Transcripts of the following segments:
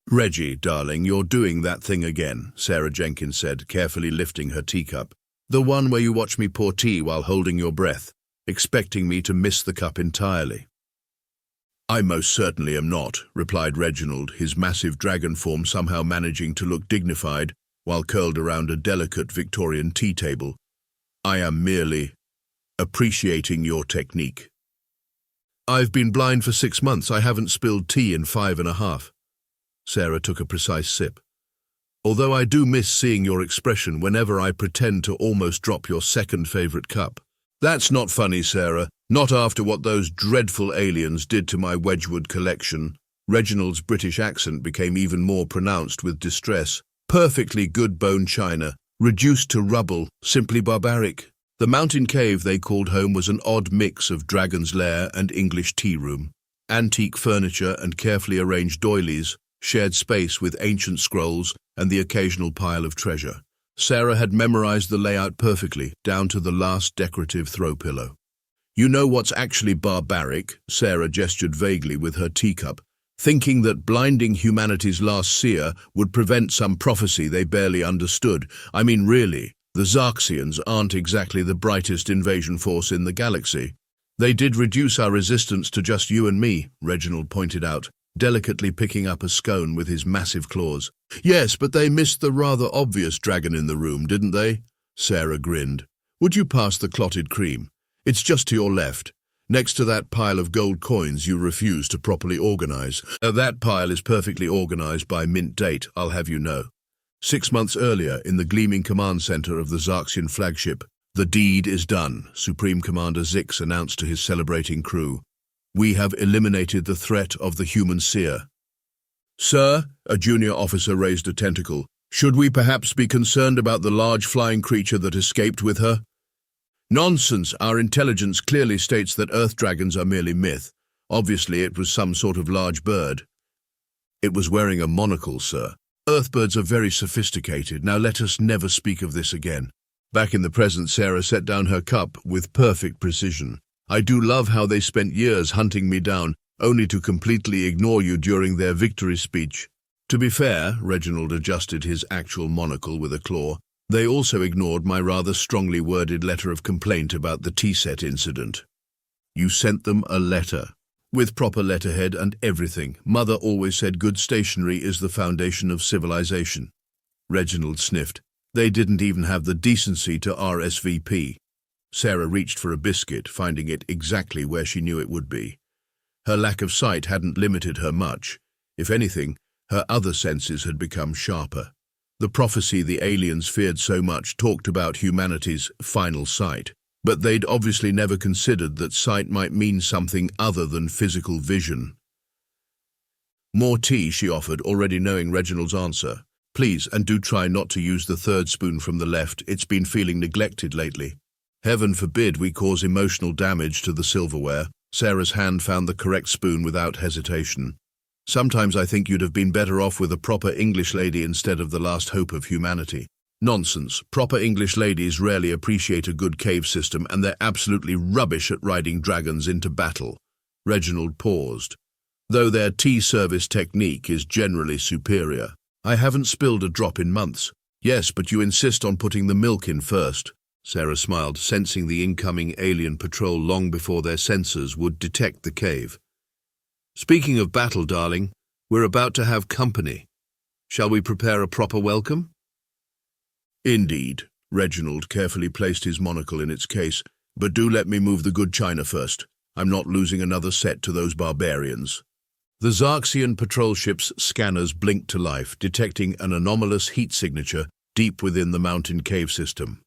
Reggie, darling, you're doing that thing again, Sarah Jenkins said, carefully lifting her teacup. The one where you watch me pour tea while holding your breath, expecting me to miss the cup entirely. I most certainly am not, replied Reginald, his massive dragon form somehow managing to look dignified while curled around a delicate Victorian tea table. I am merely appreciating your technique. I've been blind for 6 months. I haven't spilled tea in 5.5. Sarah took a precise sip. Although I do miss seeing your expression whenever I pretend to almost drop your second favorite cup. That's not funny, Sarah. Not after what those dreadful aliens did to my Wedgwood collection. Reginald's British accent became even more pronounced with distress. Perfectly good bone china, reduced to rubble, simply barbaric. The mountain cave they called home was an odd mix of dragon's lair and English tea room. Antique furniture and carefully arranged doilies shared space with ancient scrolls and the occasional pile of treasure. Sarah had memorized the layout perfectly, down to the last decorative throw pillow. You know what's actually barbaric? Sarah gestured vaguely with her teacup, thinking that blinding humanity's last seer would prevent some prophecy they barely understood. I mean, really, the Xarxians aren't exactly the brightest invasion force in the galaxy. They did reduce our resistance to just you and me, Reginald pointed out, delicately picking up a scone with his massive claws. Yes, but they missed the rather obvious dragon in the room, didn't they? Sarah grinned. Would you pass the clotted cream? It's just to your left, next to that pile of gold coins you refuse to properly organize. That pile is perfectly organized by mint date, I'll have you know. 6 months earlier, in the gleaming command center of the Xarxian flagship, the deed is done, Supreme Commander Zix announced to his celebrating crew. We have eliminated the threat of the human seer. Sir, a junior officer raised a tentacle. Should we perhaps be concerned about the large flying creature that escaped with her? Nonsense, our intelligence clearly states that earth dragons are merely myth. Obviously it was some sort of large bird. It was wearing a monocle, sir. Earthbirds are very sophisticated. Now let us never speak of this again. Back in the present, Sarah set down her cup with perfect precision. I do love how they spent years hunting me down, only to completely ignore you during their victory speech. To be fair, Reginald adjusted his actual monocle with a claw. They also ignored my rather strongly worded letter of complaint about the tea set incident. You sent them a letter, with proper letterhead and everything. Mother always said good stationery is the foundation of civilization. Reginald sniffed. They didn't even have the decency to RSVP. Sarah reached for a biscuit, finding it exactly where she knew it would be. Her lack of sight hadn't limited her much. If anything, her other senses had become sharper. The prophecy the aliens feared so much talked about humanity's final sight, but they'd obviously never considered that sight might mean something other than physical vision. More tea, she offered, already knowing Reginald's answer. Please, and do try not to use the third spoon from the left. It's been feeling neglected lately. Heaven forbid we cause emotional damage to the silverware. Sarah's hand found the correct spoon without hesitation. Sometimes I think you'd have been better off with a proper English lady instead of the last hope of humanity. Nonsense. Proper English ladies rarely appreciate a good cave system, and they're absolutely rubbish at riding dragons into battle. Reginald paused. Though their tea service technique is generally superior. I haven't spilled a drop in months. Yes, but you insist on putting the milk in first. Sarah smiled, sensing the incoming alien patrol long before their sensors would detect the cave. Speaking of battle, darling, we're about to have company. Shall we prepare a proper welcome? Indeed. Reginald carefully placed his monocle in its case. But do let me move the good china first. I'm not losing another set to those barbarians. The Xarxian patrol ship's scanners blinked to life, detecting an anomalous heat signature deep within the mountain cave system.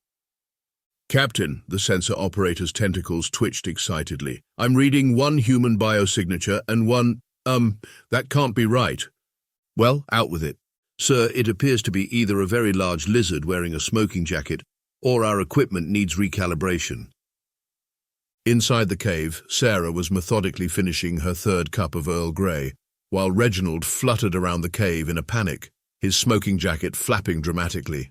Captain, the sensor operator's tentacles twitched excitedly. I'm reading one human biosignature and one, that can't be right. Well, out with it. Sir, it appears to be either a very large lizard wearing a smoking jacket, or our equipment needs recalibration. Inside the cave, Sarah was methodically finishing her third cup of Earl Grey, while Reginald fluttered around the cave in a panic, his smoking jacket flapping dramatically.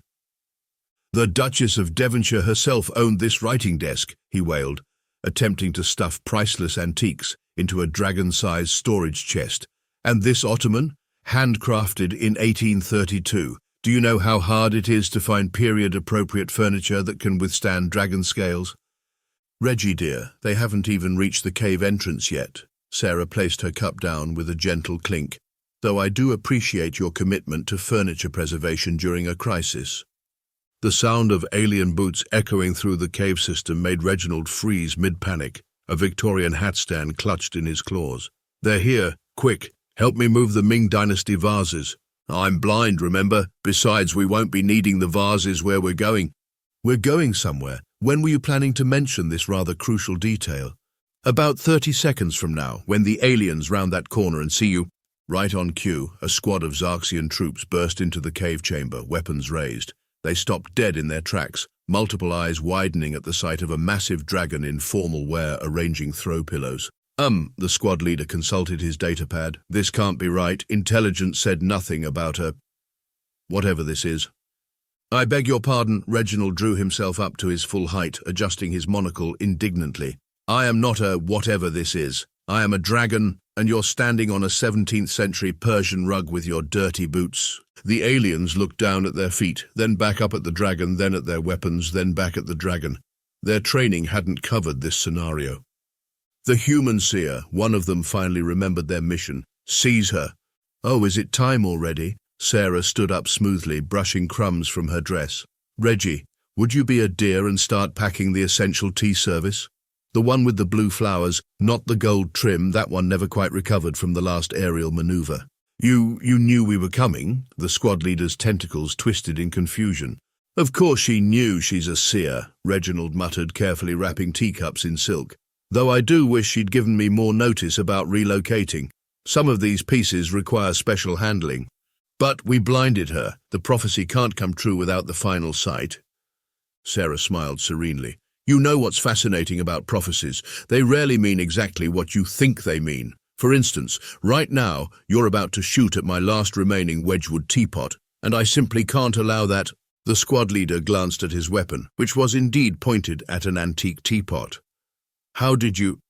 The Duchess of Devonshire herself owned this writing desk, he wailed, attempting to stuff priceless antiques into a dragon-sized storage chest. And this ottoman? Handcrafted in 1832. Do you know how hard it is to find period-appropriate furniture that can withstand dragon scales? Reggie dear, they haven't even reached the cave entrance yet. Sarah placed her cup down with a gentle clink. Though I do appreciate your commitment to furniture preservation during a crisis. The sound of alien boots echoing through the cave system made Reginald freeze mid-panic, a Victorian hat stand clutched in his claws. They're here. Quick, help me move the Ming Dynasty vases. I'm blind, remember? Besides, we won't be needing the vases where we're going. We're going somewhere. When were you planning to mention this rather crucial detail? About 30 seconds from now, when the aliens round that corner and see you. Right on cue, a squad of Xarxian troops burst into the cave chamber, weapons raised. They stopped dead in their tracks, multiple eyes widening at the sight of a massive dragon in formal wear arranging throw pillows. The squad leader consulted his datapad. This can't be right. Intelligence said nothing about a... whatever this is. I beg your pardon, Reginald drew himself up to his full height, adjusting his monocle indignantly. I am not a whatever this is. I am a dragon, and you're standing on a 17th century Persian rug with your dirty boots. The aliens looked down at their feet, then back up at the dragon, then at their weapons, then back at the dragon. Their training hadn't covered this scenario. The human seer, one of them finally remembered their mission. Seize her. Oh, is it time already? Sarah stood up smoothly, brushing crumbs from her dress. Reggie, would you be a dear and start packing the essential tea service? The one with the blue flowers, not the gold trim, that one never quite recovered from the last aerial maneuver. You knew we were coming? The squad leader's tentacles twisted in confusion. Of course she knew, she's a seer, Reginald muttered, carefully wrapping teacups in silk. Though I do wish she'd given me more notice about relocating. Some of these pieces require special handling. But we blinded her. The prophecy can't come true without the final sight. Sarah smiled serenely. You know what's fascinating about prophecies. They rarely mean exactly what you think they mean. For instance, right now, you're about to shoot at my last remaining Wedgwood teapot, and I simply can't allow that. The squad leader glanced at his weapon, which was indeed pointed at an antique teapot. How did you...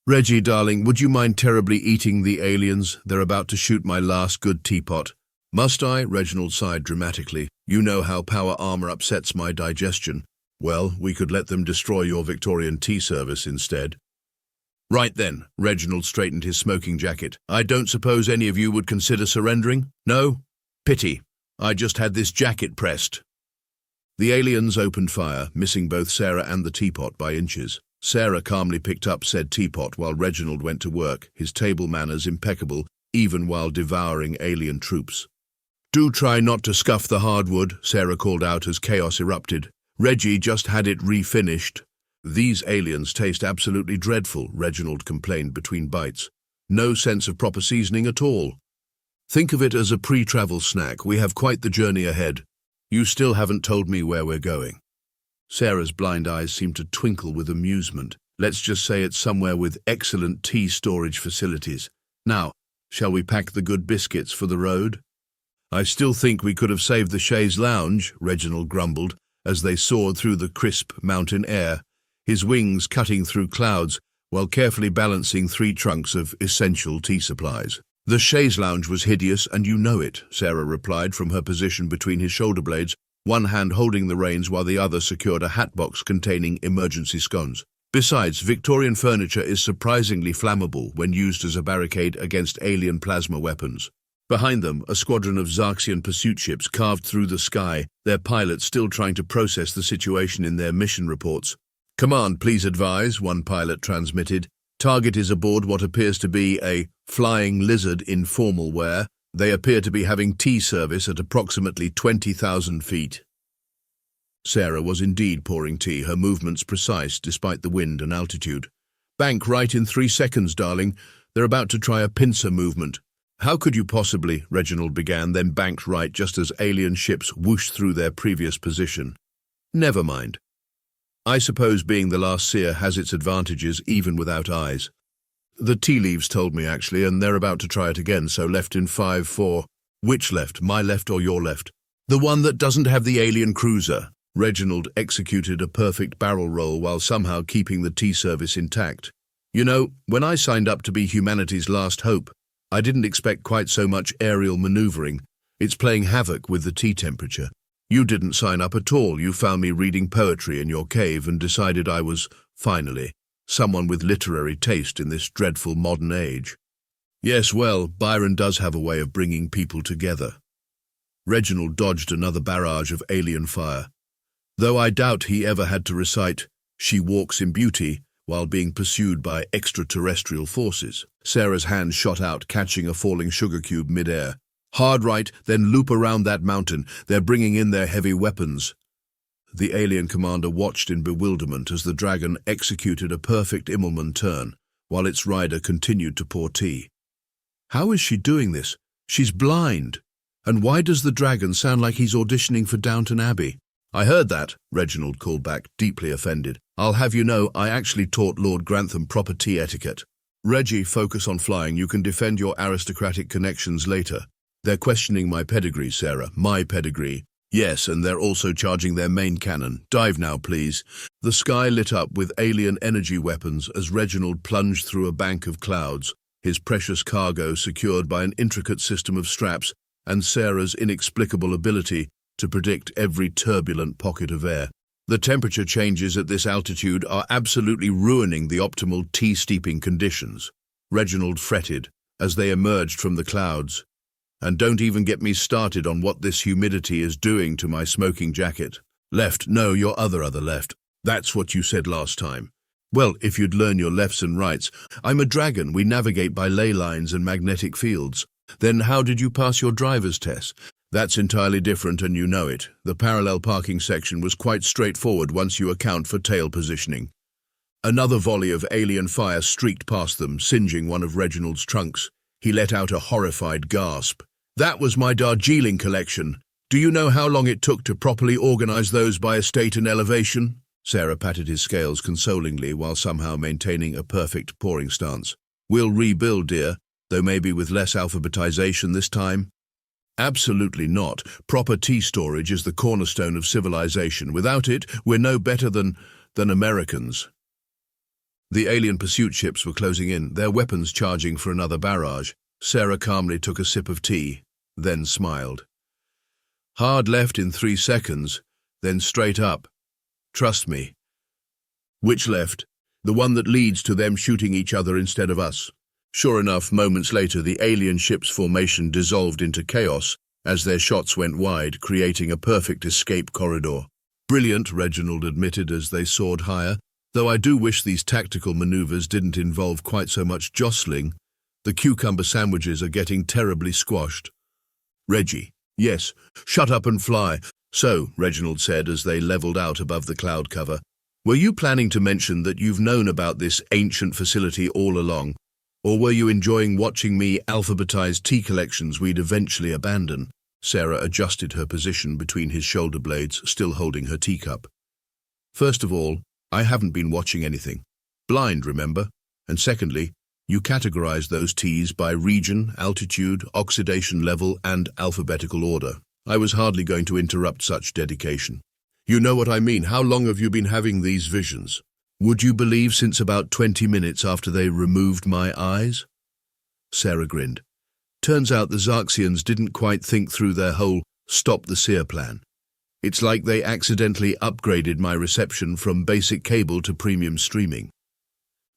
Reggie, darling, would you mind terribly eating the aliens? They're about to shoot my last good teapot. Must I? Reginald sighed dramatically. You know how power armor upsets my digestion. Well, we could let them destroy your Victorian tea service instead. Right then, Reginald straightened his smoking jacket. I don't suppose any of you would consider surrendering? No? Pity. I just had this jacket pressed. The aliens opened fire, missing both Sarah and the teapot by inches. Sarah calmly picked up said teapot while Reginald went to work, his table manners impeccable, even while devouring alien troops. Do try not to scuff the hardwood, Sarah called out as chaos erupted. Reggie just had it refinished. These aliens taste absolutely dreadful, Reginald complained between bites. No sense of proper seasoning at all. Think of it as a pre-travel snack. We have quite the journey ahead. You still haven't told me where we're going. Sarah's blind eyes seemed to twinkle with amusement. Let's just say it's somewhere with excellent tea storage facilities. Now, shall we pack the good biscuits for the road? I still think we could have saved the chaise lounge, Reginald grumbled, as they soared through the crisp mountain air, his wings cutting through clouds while carefully balancing 3 trunks of essential tea supplies. The chaise lounge was hideous, and you know it, Sarah replied from her position between his shoulder blades, one hand holding the reins while the other secured a hatbox containing emergency scones. Besides, Victorian furniture is surprisingly flammable when used as a barricade against alien plasma weapons. Behind them, a squadron of Xarxian pursuit ships carved through the sky, their pilots still trying to process the situation in their mission reports. Command, please advise, one pilot transmitted. Target is aboard what appears to be a flying lizard in formal wear. They appear to be having tea service at approximately 20,000 feet. Sarah was indeed pouring tea, her movements precise despite the wind and altitude. Bank right in 3 seconds, darling. They're about to try a pincer movement. How could you possibly, Reginald began, then banked right just as alien ships whooshed through their previous position. Never mind. I suppose being the last seer has its advantages even without eyes. The tea leaves told me, actually, and they're about to try it again, so left in 5-4. Which left, my left or your left? The one that doesn't have the alien cruiser. Reginald executed a perfect barrel roll while somehow keeping the tea service intact. You know, when I signed up to be humanity's last hope, I didn't expect quite so much aerial maneuvering. It's playing havoc with the tea temperature. You didn't sign up at all. You found me reading poetry in your cave and decided I was, finally, someone with literary taste in this dreadful modern age. Yes, well, Byron does have a way of bringing people together. Reginald dodged another barrage of alien fire, though I doubt he ever had to recite, "She walks in beauty," while being pursued by extraterrestrial forces. Sarah's hand shot out, catching a falling sugar cube mid-air. Hard right, then loop around that mountain. They're bringing in their heavy weapons. The alien commander watched in bewilderment as the dragon executed a perfect Immelman turn, while its rider continued to pour tea. How is she doing this? She's blind. And why does the dragon sound like he's auditioning for Downton Abbey? I heard that, Reginald called back, deeply offended. I'll have you know, I actually taught Lord Grantham proper tea etiquette. Reggie, focus on flying. You can defend your aristocratic connections later. They're questioning my pedigree, Sarah. My pedigree. Yes, and they're also charging their main cannon. Dive now, please. The sky lit up with alien energy weapons as Reginald plunged through a bank of clouds, his precious cargo secured by an intricate system of straps and Sarah's inexplicable ability to predict every turbulent pocket of air. The temperature changes at this altitude are absolutely ruining the optimal tea steeping conditions. Reginald fretted as they emerged from the clouds. And don't even get me started on what this humidity is doing to my smoking jacket. Left, no, your other left. That's what you said last time. Well, if you'd learn your lefts and rights. I'm a dragon, we navigate by ley lines and magnetic fields. Then how did you pass your driver's test? That's entirely different and you know it. The parallel parking section was quite straightforward once you account for tail positioning. Another volley of alien fire streaked past them, singeing one of Reginald's trunks. He let out a horrified gasp. That was my Darjeeling collection. Do you know how long it took to properly organize those by estate and elevation? Sarah patted his scales consolingly while somehow maintaining a perfect pouring stance. We'll rebuild, dear, though maybe with less alphabetization this time. Absolutely not. Proper tea storage is the cornerstone of civilization. Without it, we're no better than Americans. The alien pursuit ships were closing in, their weapons charging for another barrage. Sarah calmly took a sip of tea, then smiled. Hard left in 3 seconds, then straight up. Trust me. Which left? The one that leads to them shooting each other instead of us. Sure enough, moments later, the alien ship's formation dissolved into chaos as their shots went wide, creating a perfect escape corridor. Brilliant, Reginald admitted as they soared higher, though I do wish these tactical maneuvers didn't involve quite so much jostling. The cucumber sandwiches are getting terribly squashed. Reggie. Yes, shut up and fly. So, Reginald said as they leveled out above the cloud cover, were you planning to mention that you've known about this ancient facility all along? Or were you enjoying watching me alphabetize tea collections we'd eventually abandon? Sarah adjusted her position between his shoulder blades, still holding her teacup. First of all, I haven't been watching anything. Blind, remember? And secondly, you categorize those teas by region, altitude, oxidation level, and alphabetical order. I was hardly going to interrupt such dedication. You know what I mean. How long have you been having these visions? Would you believe since about 20 minutes after they removed my eyes? Sarah grinned. Turns out the Xarxians didn't quite think through their whole stop the seer plan. It's like they accidentally upgraded my reception from basic cable to premium streaming.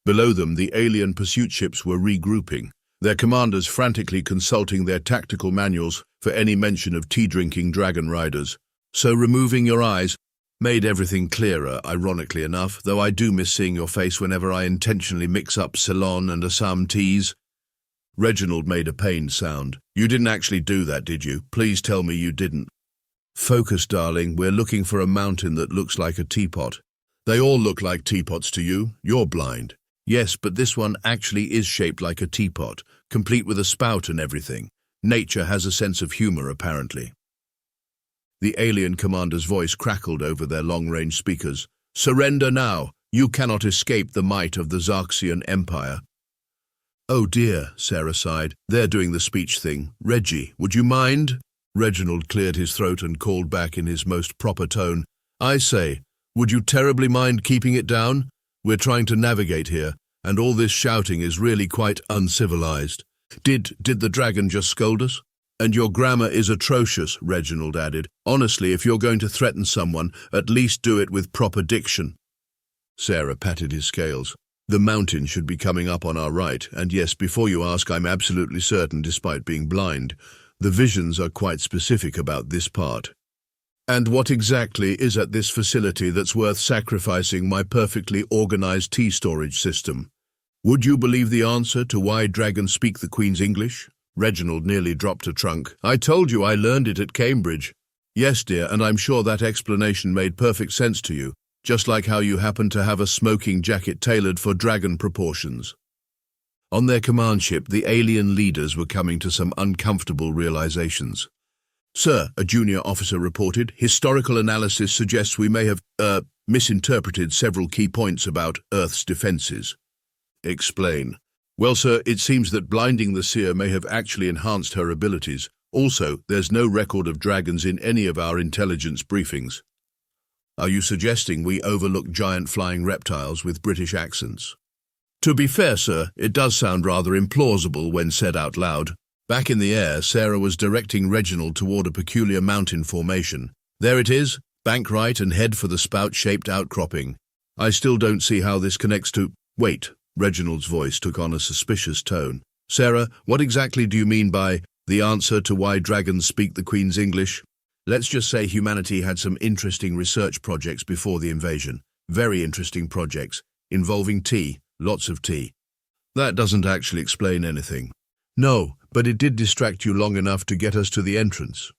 Below them, the alien pursuit ships were regrouping, their commanders frantically consulting their tactical manuals for any mention of tea-drinking dragon riders. So removing your eyes made everything clearer, ironically enough, though I do miss seeing your face whenever I intentionally mix up Ceylon and Assam teas. Reginald made a pained sound. You didn't actually do that, did you? Please tell me you didn't. Focus, darling. We're looking for a mountain that looks like a teapot. They all look like teapots to you. You're blind. Yes, but this one actually is shaped like a teapot, complete with a spout and everything. Nature has a sense of humor, apparently. The alien commander's voice crackled over their long-range speakers. Surrender now. You cannot escape the might of the Xarxian Empire. Oh dear, Sarah sighed. They're doing the speech thing. Reggie, would you mind? Reginald cleared his throat and called back in his most proper tone. I say, would you terribly mind keeping it down? We're trying to navigate here, and all this shouting is really quite uncivilized. Did the dragon just scold us? And your grammar is atrocious, Reginald added. Honestly, if you're going to threaten someone, at least do it with proper diction. Sarah patted his scales. The mountain should be coming up on our right, and yes, before you ask, I'm absolutely certain, despite being blind. The visions are quite specific about this part. And what exactly is at this facility that's worth sacrificing my perfectly organized tea storage system? Would you believe the answer to why dragons speak the Queen's English? Reginald nearly dropped a trunk. I told you I learned it at Cambridge. Yes, dear, and I'm sure that explanation made perfect sense to you, just like how you happen to have a smoking jacket tailored for dragon proportions. On their command ship, the alien leaders were coming to some uncomfortable realizations. Sir, a junior officer reported, historical analysis suggests we may have, misinterpreted several key points about Earth's defenses. Explain. Well, sir, it seems that blinding the seer may have actually enhanced her abilities. Also, there's no record of dragons in any of our intelligence briefings. Are you suggesting we overlook giant flying reptiles with British accents? To be fair, sir, it does sound rather implausible when said out loud. Back in the air, Sarah was directing Reginald toward a peculiar mountain formation. There it is, bank right and head for the spout-shaped outcropping. I still don't see how this connects to— Wait. Reginald's voice took on a suspicious tone. Sarah, what exactly do you mean by the answer to why dragons speak the Queen's English? Let's just say humanity had some interesting research projects before the invasion. Very interesting projects, involving tea, lots of tea. That doesn't actually explain anything. No, but it did distract you long enough to get us to the entrance.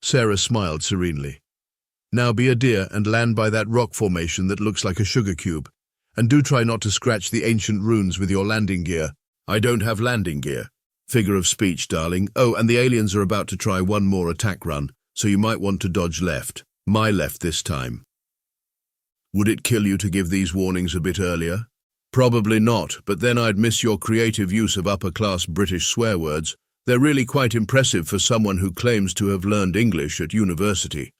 Sarah smiled serenely. Now be a dear and land by that rock formation that looks like a sugar cube. And do try not to scratch the ancient runes with your landing gear. I don't have landing gear. Figure of speech, darling. Oh, and the aliens are about to try one more attack run, so you might want to dodge left. My left this time. Would it kill you to give these warnings a bit earlier? Probably not, but then I'd miss your creative use of upper-class British swear words. They're really quite impressive for someone who claims to have learned English at university.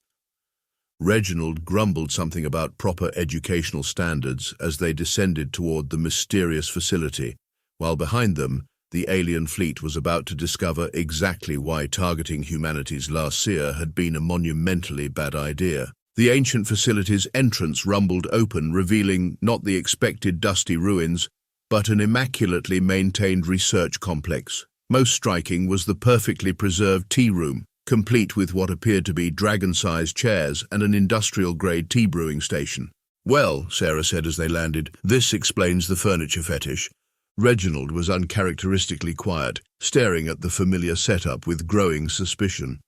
Reginald grumbled something about proper educational standards as they descended toward the mysterious facility, while behind them, the alien fleet was about to discover exactly why targeting humanity's last seer had been a monumentally bad idea. The ancient facility's entrance rumbled open, revealing not the expected dusty ruins, but an immaculately maintained research complex. Most striking was the perfectly preserved tea room, complete with what appeared to be dragon-sized chairs and an industrial-grade tea brewing station. Well, Sarah said as they landed, this explains the furniture fetish. Reginald was uncharacteristically quiet, staring at the familiar setup with growing suspicion.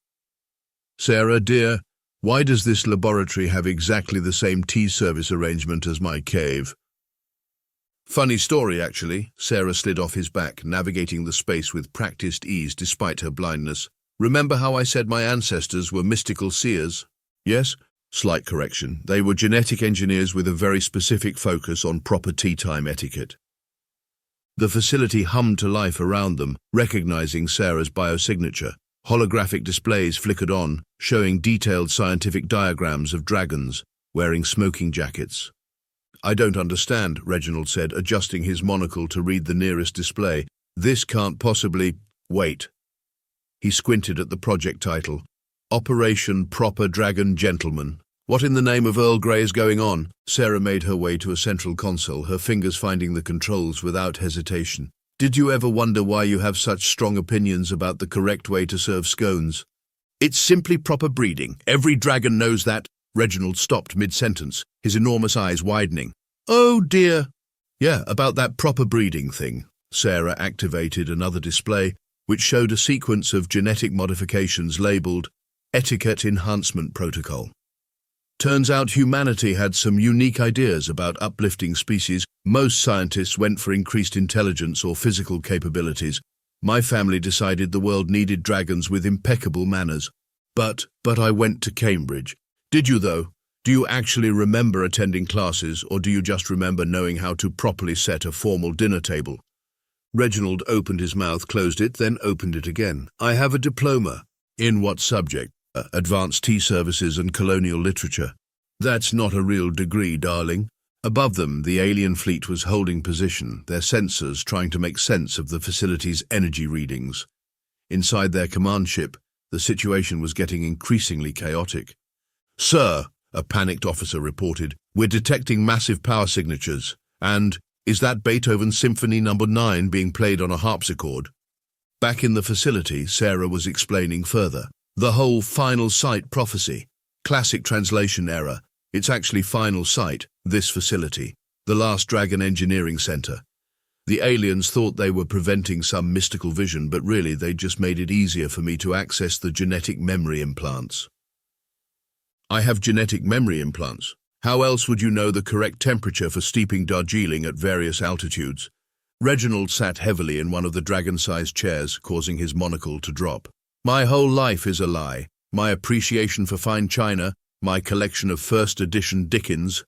Sarah, dear, why does this laboratory have exactly the same tea service arrangement as my cave? Funny story, actually. Sarah slid off his back, navigating the space with practiced ease despite her blindness. Remember how I said my ancestors were mystical seers? Yes? Slight correction. They were genetic engineers with a very specific focus on proper tea time etiquette. The facility hummed to life around them, recognizing Sarah's biosignature. Holographic displays flickered on, showing detailed scientific diagrams of dragons, wearing smoking jackets. I don't understand, Reginald said, adjusting his monocle to read the nearest display. This can't possibly— Wait. He squinted at the project title. Operation Proper Dragon Gentleman. What in the name of Earl Grey is going on? Sarah made her way to a central console, her fingers finding the controls without hesitation. Did you ever wonder why you have such strong opinions about the correct way to serve scones? It's simply proper breeding. Every dragon knows that. Reginald stopped mid-sentence, his enormous eyes widening. Oh dear. Yeah, about that proper breeding thing. Sarah activated another display, which showed a sequence of genetic modifications labeled Etiquette Enhancement Protocol. Turns out humanity had some unique ideas about uplifting species. Most scientists went for increased intelligence or physical capabilities. My family decided the world needed dragons with impeccable manners. But I went to Cambridge. Did you, though? Do you actually remember attending classes, or do you just remember knowing how to properly set a formal dinner table? Reginald opened his mouth, closed it, then opened it again. I have a diploma. In what subject? Advanced tea services and colonial literature. That's not a real degree, darling. Above them, the alien fleet was holding position, their sensors trying to make sense of the facility's energy readings. Inside their command ship, the situation was getting increasingly chaotic. "Sir," a panicked officer reported, "we're detecting massive power signatures. And is that Beethoven's Symphony No. 9 being played on a harpsichord?" Back in the facility, Sarah was explaining further. "The whole final sight prophecy. Classic translation error. It's actually final sight, this facility, the last Dragon Engineering Center. The aliens thought they were preventing some mystical vision, but really they just made it easier for me to access the genetic memory implants." "I have genetic memory implants. How else would you know the correct temperature for steeping Darjeeling at various altitudes?" Reginald sat heavily in one of the dragon-sized chairs, causing his monocle to drop. "My whole life is a lie. My appreciation for fine china, my collection of first edition Dickens.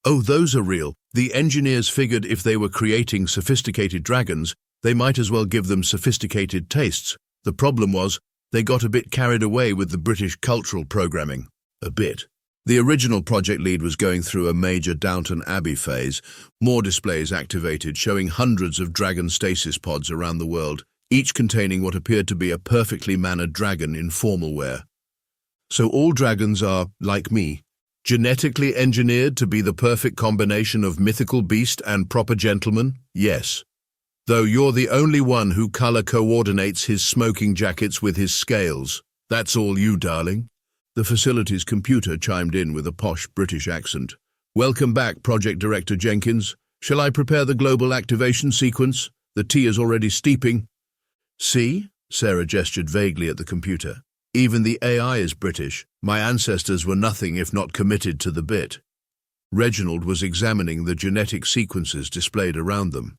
Oh, those are real. The engineers figured if they were creating sophisticated dragons, they might as well give them sophisticated tastes. The problem was, they got a bit carried away with the British cultural programming. A bit. The original project lead was going through a major Downton Abbey phase, more displays activated showing hundreds of dragon stasis pods around the world, each containing what appeared to be a perfectly mannered dragon in formal wear. So all dragons are, like me, genetically engineered to be the perfect combination of mythical beast and proper gentleman? Yes. Though you're the only one who color coordinates his smoking jackets with his scales. That's all you, darling." The facility's computer chimed in with a posh British accent. "Welcome back, Project Director Jenkins. Shall I prepare the global activation sequence? The tea is already steeping." "See?" Sarah gestured vaguely at the computer. "Even the AI is British. My ancestors were nothing if not committed to the bit." Reginald was examining the genetic sequences displayed around them.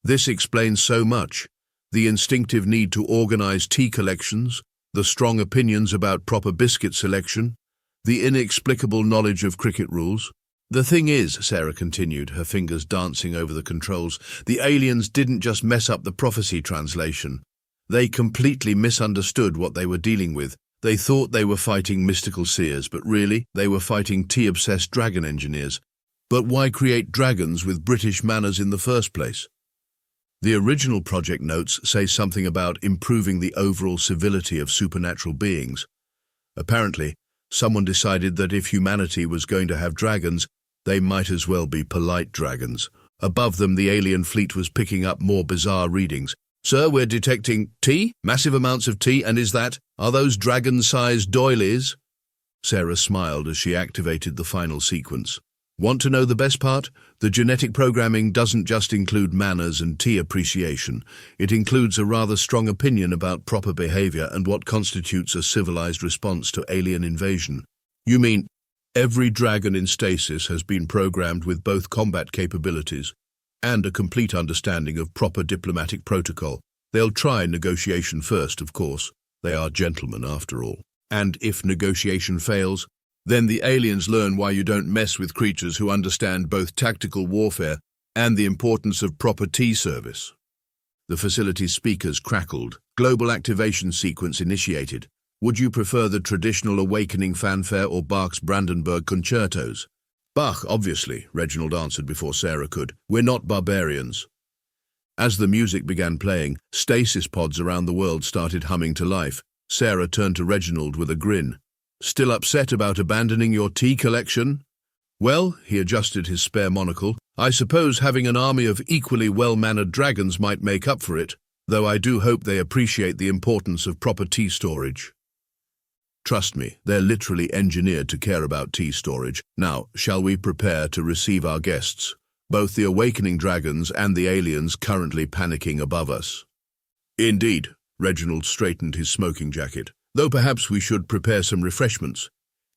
This explains so much. The instinctive need to organize tea collections, the strong opinions about proper biscuit selection, the inexplicable knowledge of cricket rules. "The thing is," Sarah continued, her fingers dancing over the controls, "the aliens didn't just mess up the prophecy translation. They completely misunderstood what they were dealing with. They thought they were fighting mystical seers, but really, they were fighting tea-obsessed dragon engineers. But why create dragons with British manners in the first place?" The original project notes say something about improving the overall civility of supernatural beings. Apparently, someone decided that if humanity was going to have dragons, they might as well be polite dragons. Above them, the alien fleet was picking up more bizarre readings. "Sir, we're detecting tea, massive amounts of tea, and are those dragon-sized doilies?" Sarah smiled as she activated the final sequence. "Want to know the best part? The genetic programming doesn't just include manners and tea appreciation. It includes a rather strong opinion about proper behavior and what constitutes a civilized response to alien invasion." "You mean every dragon in stasis has been programmed with both combat capabilities and a complete understanding of proper diplomatic protocol. They'll try negotiation first, of course. They are gentlemen, after all. And if negotiation fails, then the aliens learn why you don't mess with creatures who understand both tactical warfare and the importance of proper tea service." The facility's speakers crackled. "Global activation sequence initiated. Would you prefer the traditional awakening fanfare or Bach's Brandenburg concertos?" "Bach, obviously," Reginald answered before Sarah could. "We're not barbarians." As the music began playing, stasis pods around the world started humming to life. Sarah turned to Reginald with a grin. "Still upset about abandoning your tea collection?" "Well," he adjusted his spare monocle, "I suppose having an army of equally well-mannered dragons might make up for it, though I do hope they appreciate the importance of proper tea storage." "Trust me, they're literally engineered to care about tea storage. Now, shall we prepare to receive our guests? Both the awakening dragons and the aliens currently panicking above us." "Indeed," Reginald straightened his smoking jacket. "Though perhaps we should prepare some refreshments.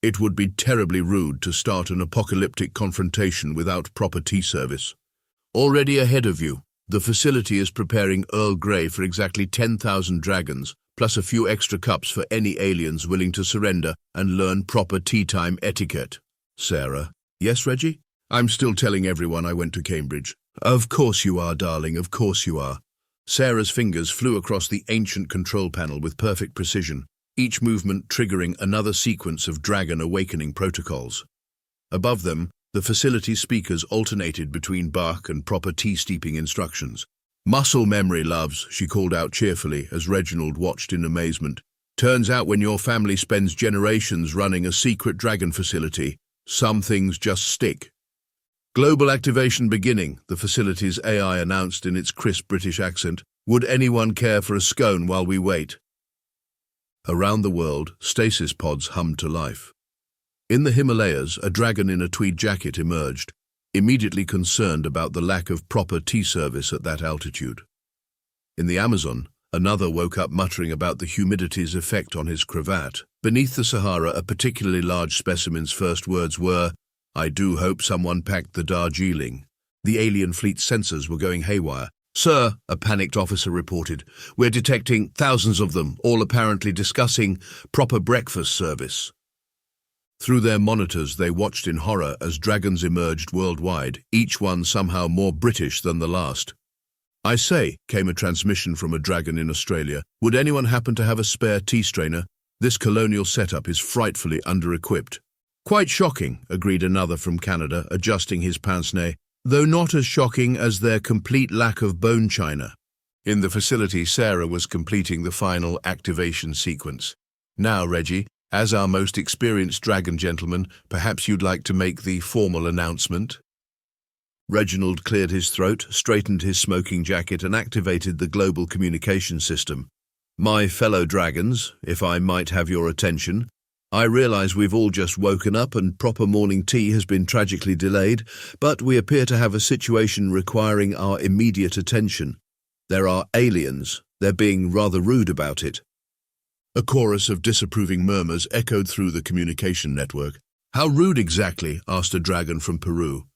It would be terribly rude to start an apocalyptic confrontation without proper tea service." "Already ahead of you. The facility is preparing Earl Grey for exactly 10,000 dragons, plus a few extra cups for any aliens willing to surrender and learn proper teatime etiquette." "Sarah?" "Yes, Reggie? I'm still telling everyone I went to Cambridge." "Of course you are, darling, of course you are." Sarah's fingers flew across the ancient control panel with perfect precision, each movement triggering another sequence of dragon awakening protocols. Above them, The facility's speakers alternated between bark and proper tea steeping instructions. "Muscle memory, loves," she called out cheerfully as Reginald watched in amazement. "Turns out when your family spends generations running a secret dragon facility, some things just stick." "Global activation beginning," the facility's AI announced in its crisp British accent. "Would anyone care for a scone while we wait?" Around the world, stasis pods hummed to life. In the Himalayas, a dragon in a tweed jacket emerged, immediately concerned about the lack of proper tea service at that altitude. In the Amazon, another woke up muttering about the humidity's effect on his cravat. Beneath the Sahara, a particularly large specimen's first words were, "I do hope someone packed the Darjeeling." The alien fleet's sensors were going haywire. "Sir," a panicked officer reported, "we're detecting thousands of them, all apparently discussing proper breakfast service." Through their monitors, they watched in horror as dragons emerged worldwide, each one somehow more British than the last. "I say," came a transmission from a dragon in Australia, "would anyone happen to have a spare tea strainer? This colonial setup is frightfully under-equipped." "Quite shocking," agreed another from Canada, adjusting his pince-nez, "though not as shocking as their complete lack of bone china." In the facility, Sarah was completing the final activation sequence. "Now, Reggie, as our most experienced dragon gentleman, perhaps you'd like to make the formal announcement?" Reginald cleared his throat, straightened his smoking jacket, and activated the global communication system. "My fellow dragons, if I might have your attention, I realize we've all just woken up and proper morning tea has been tragically delayed, but we appear to have a situation requiring our immediate attention. There are aliens. They're being rather rude about it." A chorus of disapproving murmurs echoed through the communication network. "How rude exactly?" asked a dragon from Peru.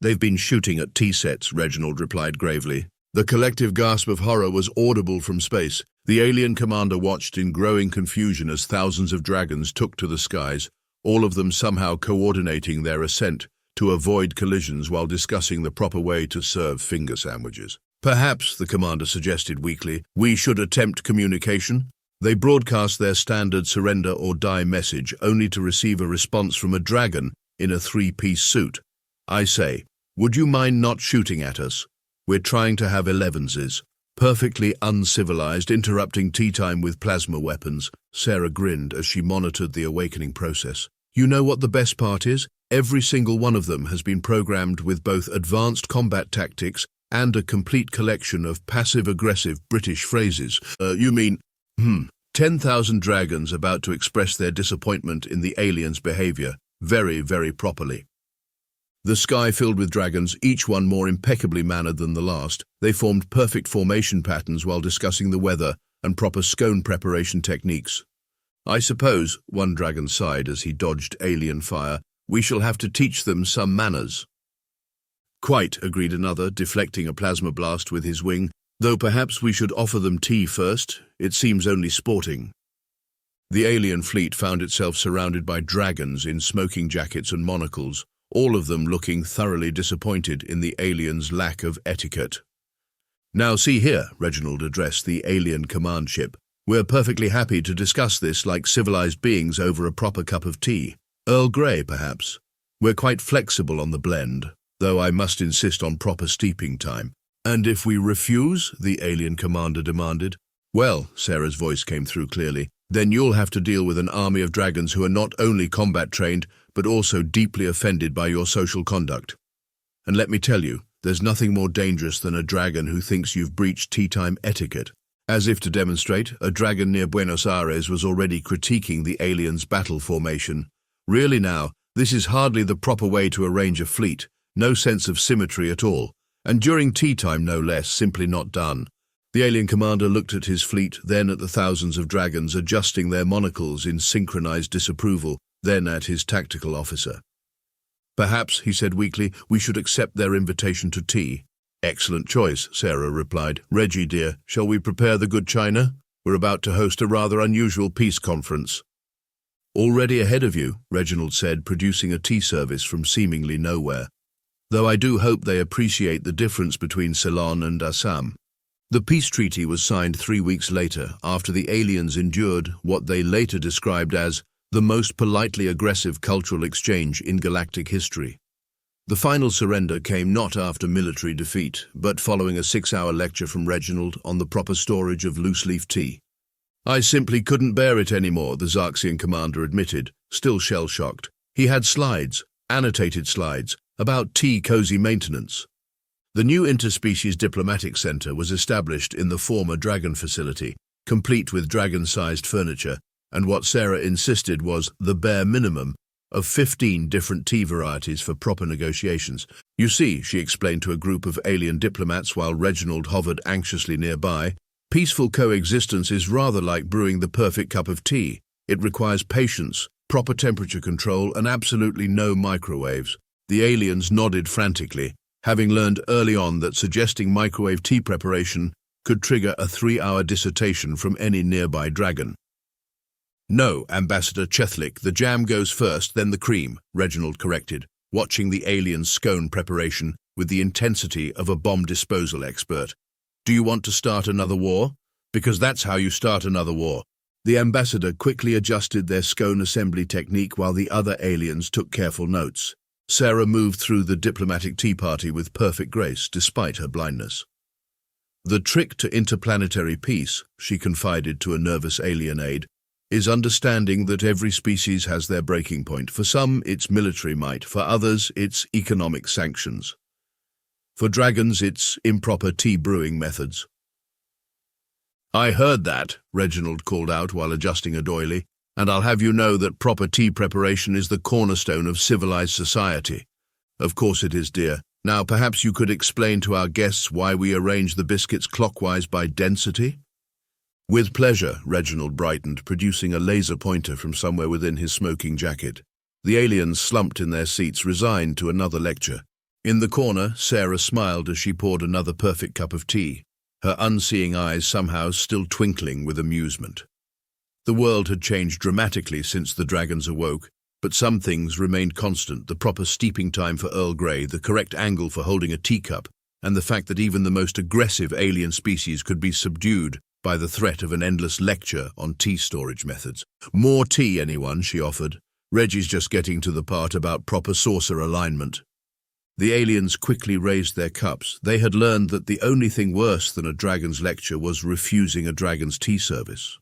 "They've been shooting at tea sets," Reginald replied gravely. The collective gasp of horror was audible from space. The alien commander watched in growing confusion as thousands of dragons took to the skies, all of them somehow coordinating their ascent to avoid collisions while discussing the proper way to serve finger sandwiches. "Perhaps," the commander suggested weakly, "we should attempt communication." They broadcast their standard surrender or die message, only to receive a response from a dragon in a three-piece suit. "I say, would you mind not shooting at us? We're trying to have 11s. Perfectly uncivilized, interrupting tea time with plasma weapons. Sarah grinned as she monitored the awakening process. "You know what the best part is? Every single one of them has been programmed with both advanced combat tactics and a complete collection of passive-aggressive British phrases. You mean, 10,000 dragons about to express their disappointment in the aliens' behavior, very, very properly." The sky filled with dragons, each one more impeccably mannered than the last. They formed perfect formation patterns while discussing the weather and proper scone preparation techniques. "I suppose," one dragon sighed as he dodged alien fire, "we shall have to teach them some manners." "Quite," agreed another, deflecting a plasma blast with his wing, "though perhaps we should offer them tea first. It seems only sporting." The alien fleet found itself surrounded by dragons in smoking jackets and monocles, all of them looking thoroughly disappointed in the aliens' lack of etiquette. "Now see here," Reginald addressed the alien command ship. "We're perfectly happy to discuss this like civilized beings over a proper cup of tea. Earl Grey, perhaps. We're quite flexible on the blend, though I must insist on proper steeping time." "And if we refuse?" the alien commander demanded. "Well," Sarah's voice came through clearly, "then you'll have to deal with an army of dragons who are not only combat-trained, but also deeply offended by your social conduct. And let me tell you, there's nothing more dangerous than a dragon who thinks you've breached tea-time etiquette." As if to demonstrate, a dragon near Buenos Aires was already critiquing the aliens' battle formation. "Really now, this is hardly the proper way to arrange a fleet. No sense of symmetry at all. And during tea time, no less, simply not done." The alien commander looked at his fleet, then at the thousands of dragons adjusting their monocles in synchronized disapproval, then at his tactical officer. "Perhaps," he said weakly, "we should accept their invitation to tea." "Excellent choice," Sarah replied. "Reggie, dear, shall we prepare the good china? We're about to host a rather unusual peace conference." "Already ahead of you," Reginald said, producing a tea service from seemingly nowhere. "Though I do hope they appreciate the difference between Ceylon and Assam." The peace treaty was signed 3 weeks later, after the aliens endured what they later described as the most politely aggressive cultural exchange in galactic history. The final surrender came not after military defeat, but following a 6-hour lecture from Reginald on the proper storage of loose-leaf tea. "I simply couldn't bear it anymore," the Xarxian commander admitted, still shell-shocked. He had slides, annotated slides, about tea cozy maintenance. The new interspecies diplomatic center was established in the former dragon facility, complete with dragon-sized furniture, and what Sarah insisted was the bare minimum of 15 different tea varieties for proper negotiations. "You see," she explained to a group of alien diplomats while Reginald hovered anxiously nearby, "peaceful coexistence is rather like brewing the perfect cup of tea. It requires patience, proper temperature control, and absolutely no microwaves." The aliens nodded frantically, having learned early on that suggesting microwave tea preparation could trigger a 3-hour dissertation from any nearby dragon. "No, Ambassador Chethlik, the jam goes first, then the cream," Reginald corrected, watching the alien's scone preparation with the intensity of a bomb disposal expert. "Do you want to start another war? Because that's how you start another war." The ambassador quickly adjusted their scone assembly technique while the other aliens took careful notes. Sarah moved through the diplomatic tea party with perfect grace, despite her blindness. "The trick to interplanetary peace," she confided to a nervous alien aide, "is understanding that every species has their breaking point. For some, it's military might. For others, it's economic sanctions. For dragons, it's improper tea brewing methods." "I heard that," Reginald called out while adjusting a doily, "and I'll have you know that proper tea preparation is the cornerstone of civilized society." "Of course it is, dear. Now perhaps you could explain to our guests why we arrange the biscuits clockwise by density?" "With pleasure," Reginald brightened, producing a laser pointer from somewhere within his smoking jacket. The aliens slumped in their seats, resigned to another lecture. In the corner, Sarah smiled as she poured another perfect cup of tea, her unseeing eyes somehow still twinkling with amusement. The world had changed dramatically since the dragons awoke, but some things remained constant: the proper steeping time for Earl Grey, the correct angle for holding a teacup, and the fact that even the most aggressive alien species could be subdued by the threat of an endless lecture on tea storage methods. "More tea, anyone?" she offered. "Reggie's just getting to the part about proper saucer alignment." The aliens quickly raised their cups. They had learned that the only thing worse than a dragon's lecture was refusing a dragon's tea service.